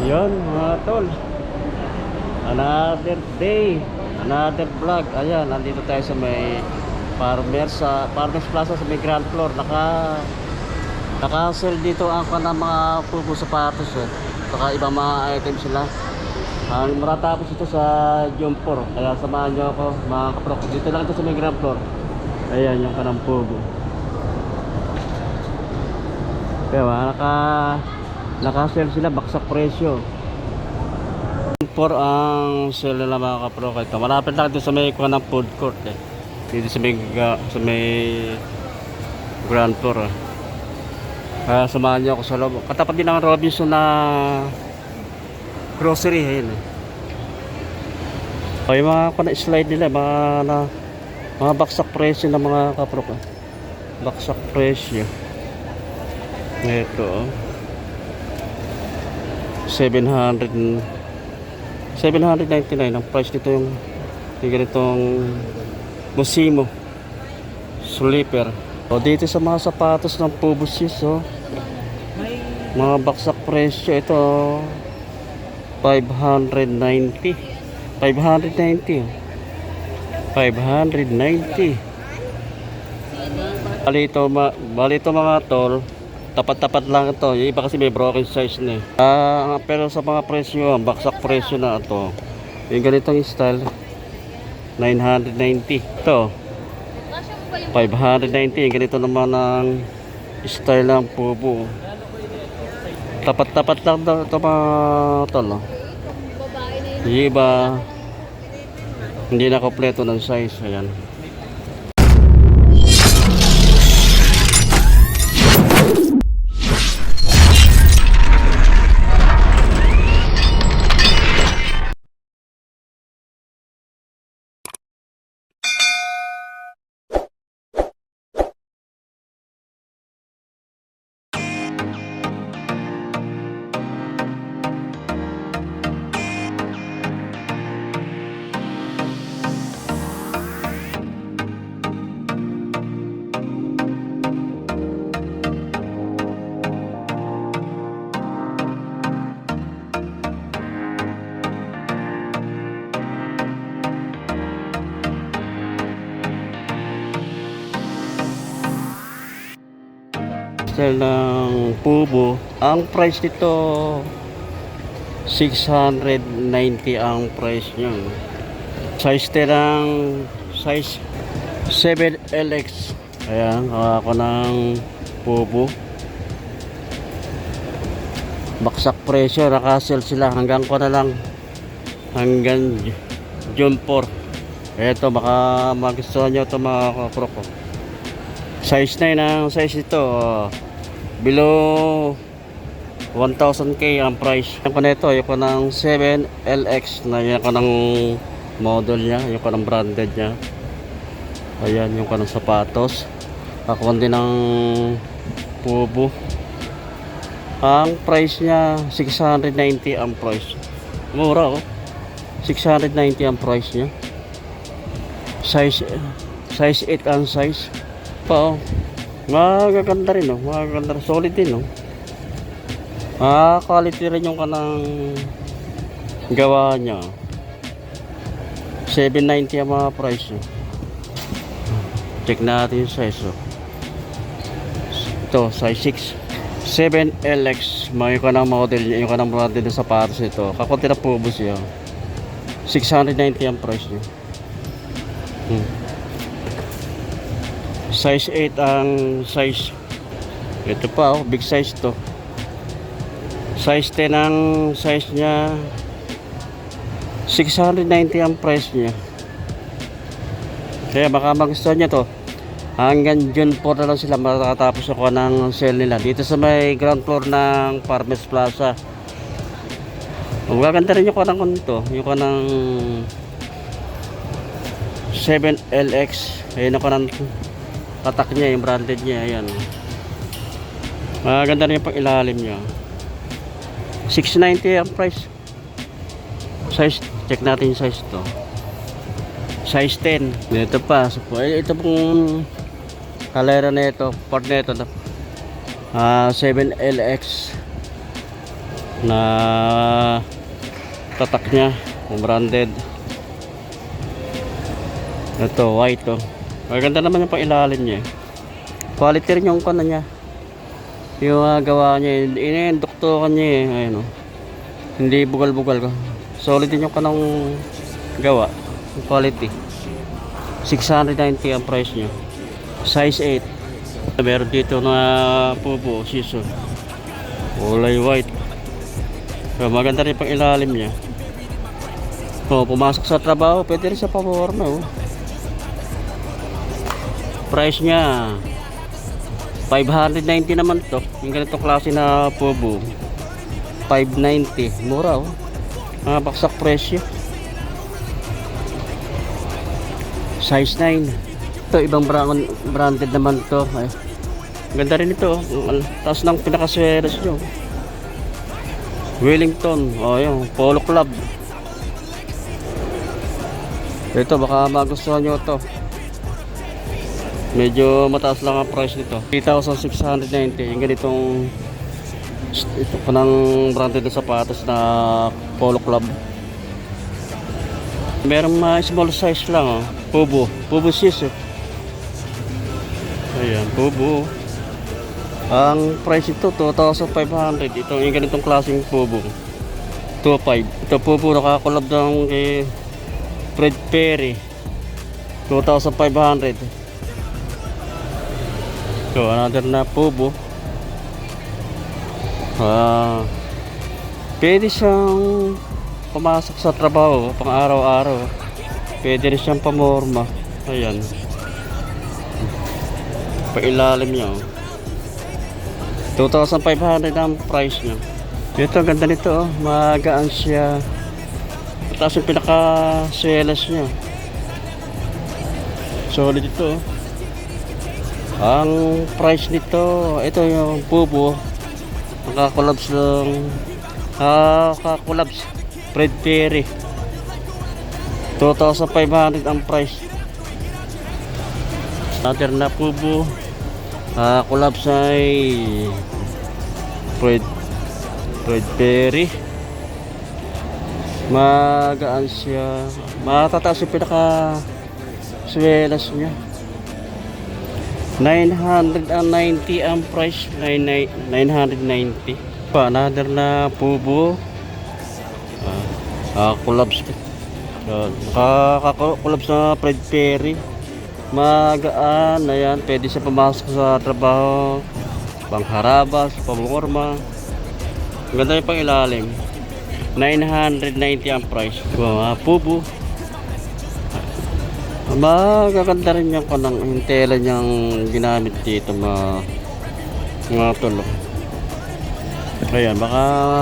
Yun mga tol, another day, another vlog. Ayan, nandito tayo sa may Farmers Plaza sa may ground floor. Naka-sell dito ang ng mga pugo sapatos saka ibang mga items sila. Maratapos ito sa Jumpor, kaya samahan nyo ako mga kaprok. Dito lang ito sa may ground floor. Ayan yung kanang pugo. Kaya naka-sell sila, baksak presyo. For ang sale nila mga kapro, ito malapit lang dito sa may ng food court dito sa may ground floor kaya samahan niyo ako sa loob. Katapat din ng Robinson na grocery. Ayun ay mga slide nila, mga baksak presyo ng mga kapro, baksak presyo. Ito 799 ang price nito. Yung ganitong Bosimo slipper. O dito sa mga sapatos ng Pubusis, mga baksak presyo ito 590. 590. Bali ito mga tol, tapat-tapat lang ito. Yung iba kasi may broken size na pero sa mga presyo, baksak presyo na ito. Yung ganitong style 990. Ito 590. Ganito naman ang style ng pubo. Tapat-tapat lang ito mga tol. Yung iba hindi na kompleto ng size. Ayan. Style ng pubo, ang price nito 690 ang price nyo. Size 10 ang size 7LX. Ayan, ako ng pubo, baksak presyo. Naka-sell sila hanggang ko na lang, hanggang June 4. Eto, baka magustuhan nyo ito mga kaproko. Size 9 ang size ito, below 1,000k ang price. Yung ko na ito, yung ko ng 7LX na yung ko ng model nya, yung ko ng branded nya. Ayan yung ko ng sapatos. Ako din ng pubo. Ang price nya 690 ang price. Mura 690 ang price nya. Size 8 ang size pa. Magaganda rin magaganda, solid din quality rin yung kanang gawa nya. 790 ang mga price check natin yung size ito size 6 7LX. May kanang model yung kanang model ng sapatos ito. Kakunti na pubos yun. 690 ang price nya. Size 8 ang size. Ito pa big size to. Size 10 ang size nya. 690 ang price nya. Kaya baka magustuhan nyo to. Hanggang June 4 na lang sila matatapos ako ng sale nila dito sa may ground floor ng Farmers Plaza. Magaganda rin yung kanang kunto, yung kanang 7LX. Ayun ako ng tatak niya, yung branded niya. Ayan, maganda rin yung pang ilalim niya. 690 ang price. Size, check natin yung size to. Size 10. Ito pa, ito pong kalera na ito, port na ito, 7LX. na tatak niya, branded. Ito white oh. Maganda naman yung pang-ilalim niya. Quality rin yung kana niya. Yung gawa niya, inenduktukan niya eh. Ayun oh. Hindi bugal-bugal ko. Solid din yung kanang gawa. Quality. 690 ang price niya. Size 8. Meron dito na pupo, siso. Kulay white. So, maganda rin pang ilalim niya. Oh, pumasok sa trabaho, pwede rin sa paborma oh. Price niya 590 naman to. Yung ganitong klase na pupo. 590. Mura oh. Baksak presyo. Size 9. Ito ibang branded naman to. Ay, ganda rin ito. Taas ng pinakasweras nyo. Wellington. O yun. Polo Club. Ito baka magustuhan nyo ito. Medyo mataas lang ang price nito. 3,690. Yung ganitong ito po ng branded na sapatos na Polo Club. Merong small size lang oh. Pubo sis oh. Ayan, pubo. Ang price ito 2,500. Ito yung ganitong klaseng pubo 2,500. Ito pubo nakakulab ng kay Fred Perry 2,500. So another na pubo. Pwede siyang pumasok sa trabaho pang araw-araw. Pwede rin siyang pamorma. Ayan. Pailalim niya oh. 2,500 ang price niya. Ito ganda nito oh. Magaan siya. Tapos yung pinaka-swelas niya. Solid ito oh. Ang price nito, ito yung pubo. Nakakolabs ng nakakolabs Fred Perry 2,500 ang price. Another na pubo. Collabs ay Fred Perry. Magaan siya. Matataas yung pinaka swelas niya. 990 ang price. 990. Another na pubo. Collabs. Collabs na Fred Perry. Magaan. Ayan, pwede siya pumasok sa trabaho. Pangharabas, pamorma. Ganda yung pang ilalim. 990 ang price. Pubo. Magaganda rin yung kanang tela niyang ginamit dito mga tulong. Ayan, baka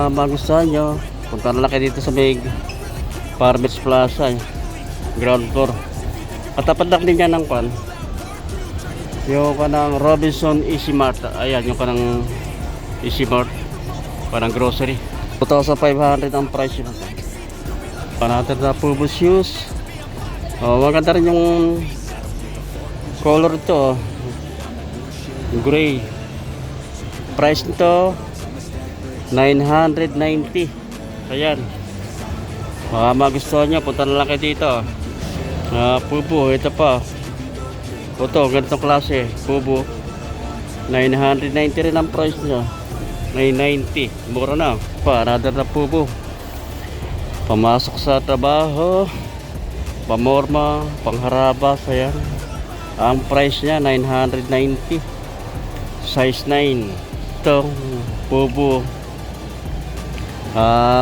magustuhan nyo. Punta na lang kayo dito sa may Farmers Plaza ground floor. Katapat lang din yan ng pan yung kanang Robinson Easy Mart. Ayan yung kanang Easy Mart, parang grocery. 2,500 ang price yun. Panatin na pubo shoes. Maganda rin yung color ito, gray. Price nito 990. Ayan, baka magustuhan nyo, punta na lang kayo dito. Pubo, ito pa. Ito, ganitong klase pubo 990 rin ang price nyo. 990, mura na. Another na pubo. Pamasok sa trabaho, pamorma, pangharabas. Ayan, ang price nya 990. Size 9. Ito pubo,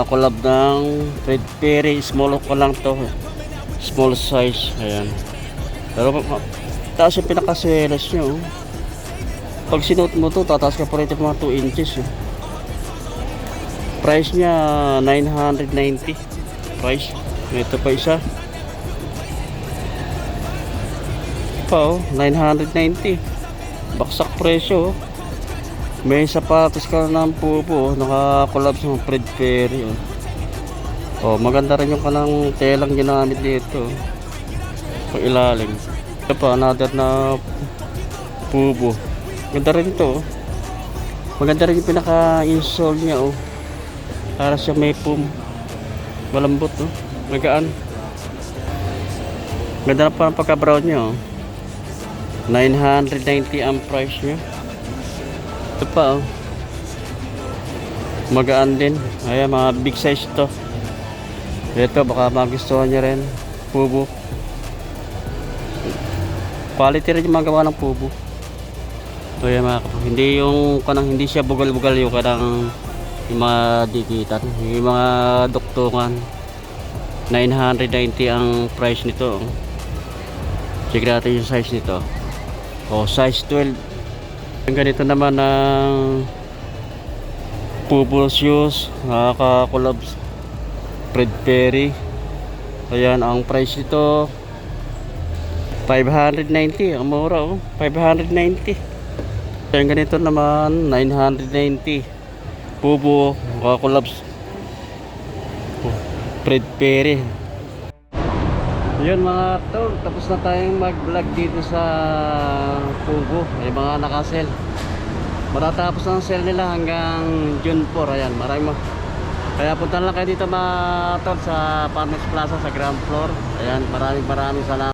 collab ng Fred Perry. Small ko lang to, small size. Ayan, pero taas yung pinakaswelas nyo. Pag sinuot mo to, tataas ka pa rin mga 2 inches Price nya 990 price. Ito pa isa pa 990. Baksak presyo. May sapatos ka ng pupo. Nakakolab sa Fred Perry maganda rin yung kanang telang ginamit dito pang ilalim. Ito pa, another na pupo. Maganda rin ito. Maganda rin yung pinaka-insole nya Para siya may pum. Malambot, no? Magaan. Ganda na pa ang pagka-brown niya, oh. 990 ang price niya. Ito pa, oh. Magaan din. Ayan, mga big size to. Ito, baka magustuhan niya rin. Pubo. Quality rin yung mga gawa ng pubo. Ayan, hindi yung kanang hindi siya bugal-bugal yung kanang yung mga dikitan, yung mga duktungan. 990 ang price nito. Check natin yung size nito. Size 12. Yung ganito naman ng Pupo shoes, nakaka-collabs Fred Perry. Ayan, ang price nito 590. Ang mura, 590. Yung ganito naman 990. Pupo, nakaka-collabs Fred Perry. Yun mga tol, tapos na tayong mag-vlog dito sa Pugo. May mga nakasell. Matatapos ang sale nila hanggang June 4. Ayan, maraming kaya punta lang kayo dito mga tol sa Farmers Plaza sa ground floor. Ayan, maraming salamat.